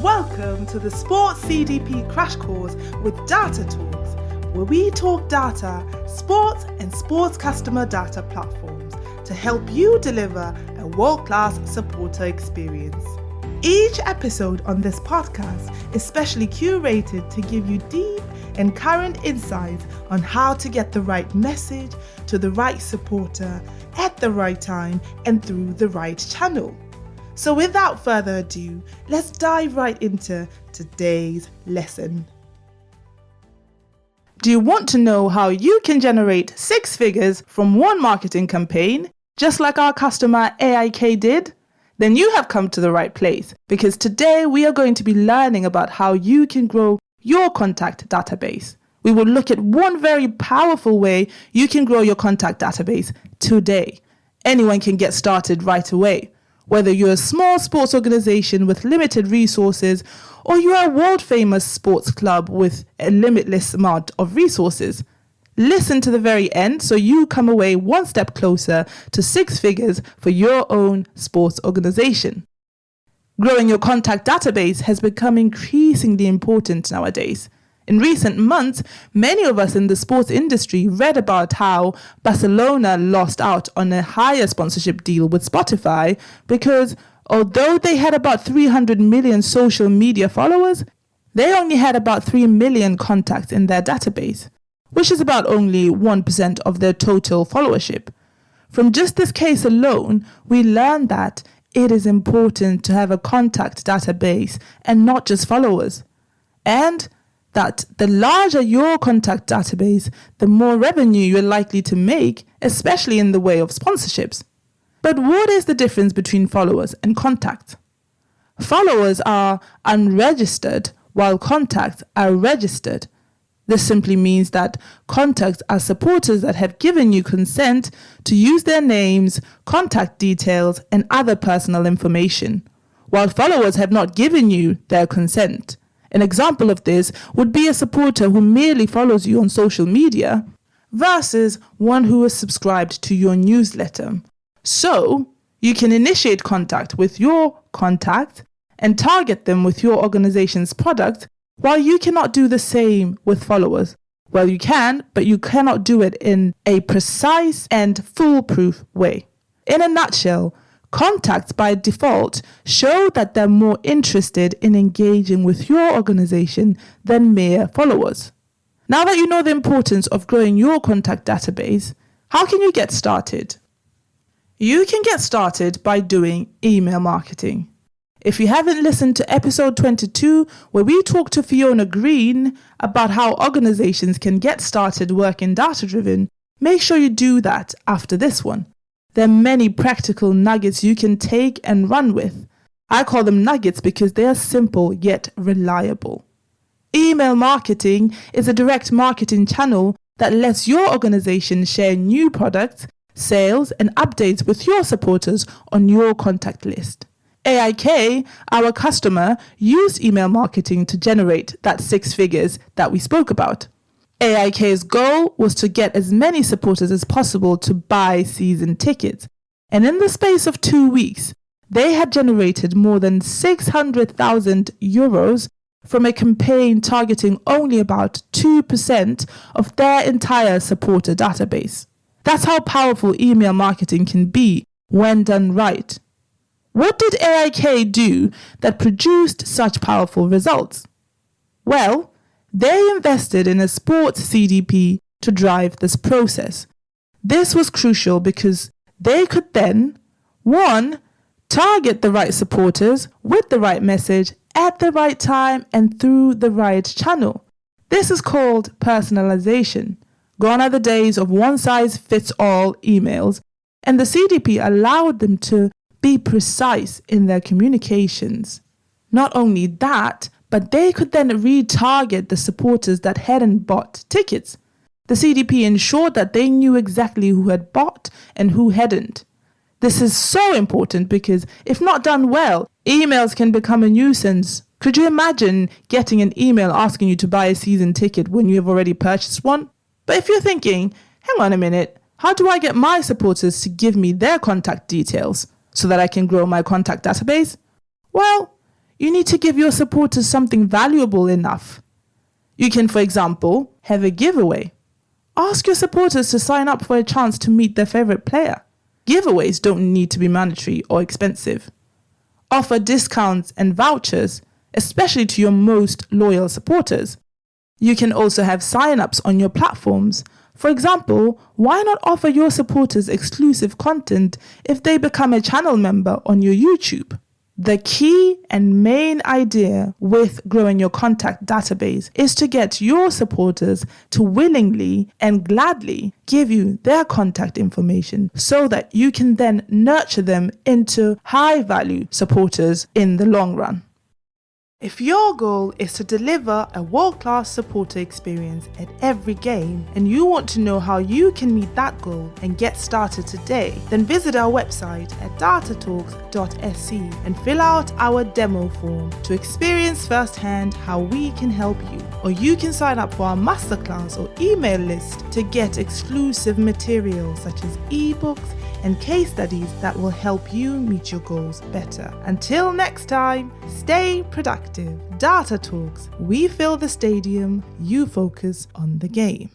Welcome to the Sports CDP Crash Course with Data Talks, where we talk data, sports and sports customer data platforms to help you deliver a world-class supporter experience. Each episode on this podcast is specially curated to give you deep and current insights on how to get the right message to the right supporter at the right time and through the right channel. So without further ado, let's dive right into today's lesson. Do you want to know how you can generate 6 figures from one marketing campaign, just like our customer AIK did? Then you have come to the right place, because today we are going to be learning about how you can grow your contact database. We will look at one very powerful way you can grow your contact database today. Anyone can get started right away. Whether you're a small sports organization with limited resources or you're a world-famous sports club with a limitless amount of resources, listen to the very end so you come away one step closer to 6 figures for your own sports organization. Growing your contact database has become increasingly important nowadays. In recent months, many of us in the sports industry read about how Barcelona lost out on a higher sponsorship deal with Spotify because although they had about 300 million social media followers, they only had about 3 million contacts in their database, which is about only 1% of their total followership. From just this case alone, we learned that it is important to have a contact database and not just followers. And that the larger your contact database, the more revenue you're likely to make, especially in the way of sponsorships. But what is the difference between followers and contacts? Followers are unregistered, while contacts are registered. This simply means that contacts are supporters that have given you consent to use their names, contact details, and other personal information, while followers have not given you their consent. An example of this would be a supporter who merely follows you on social media versus one who is subscribed to your newsletter. So, you can initiate contact with your contact and target them with your organization's product, while you cannot do the same with followers. Well, you can, but you cannot do it in a precise and foolproof way. In a nutshell, contacts by default show that they're more interested in engaging with your organization than mere followers. Now that you know the importance of growing your contact database, how can you get started? You can get started by doing email marketing. If you haven't listened to episode 22, where we talked to Fiona Green about how organizations can get started working data-driven, make sure you do that after this one. There are many practical nuggets you can take and run with. I call them nuggets because they are simple yet reliable. Email marketing is a direct marketing channel that lets your organization share new products, sales, and updates with your supporters on your contact list. AIK, our customer, used email marketing to generate that 6 figures that we spoke about. AIK's goal was to get as many supporters as possible to buy season tickets, and in the space of 2 weeks, they had generated more than 600,000 euros from a campaign targeting only about 2% of their entire supporter database. That's how powerful email marketing can be when done right. What did AIK do that produced such powerful results? Well, they invested in a sports CDP to drive this process. This was crucial because they could then, 1, target the right supporters with the right message at the right time and through the right channel. This is called personalization. Gone are the days of one-size-fits-all emails, and the CDP allowed them to be precise in their communications. Not only that, but they could then retarget the supporters that hadn't bought tickets. The CDP ensured that they knew exactly who had bought and who hadn't. This is so important because if not done well, emails can become a nuisance. Could you imagine getting an email asking you to buy a season ticket when you have already purchased one? But if you're thinking, hang on a minute, how do I get my supporters to give me their contact details so that I can grow my contact database? Well, you need to give your supporters something valuable enough. You can, for example, have a giveaway. Ask your supporters to sign up for a chance to meet their favorite player. Giveaways don't need to be mandatory or expensive. Offer discounts and vouchers, especially to your most loyal supporters. You can also have sign-ups on your platforms. For example, why not offer your supporters exclusive content if they become a channel member on your YouTube? The key and main idea with growing your contact database is to get your supporters to willingly and gladly give you their contact information so that you can then nurture them into high-value supporters in the long run. If your goal is to deliver a world-class supporter experience at every game and you want to know how you can meet that goal and get started today, then visit our website at datatalks.sc and fill out our demo form to experience firsthand how we can help you. Or you can sign up for our masterclass or email list to get exclusive materials such as ebooks and case studies that will help you meet your goals better. Until next time, stay productive. Data Talks. We fill the stadium, you focus on the game.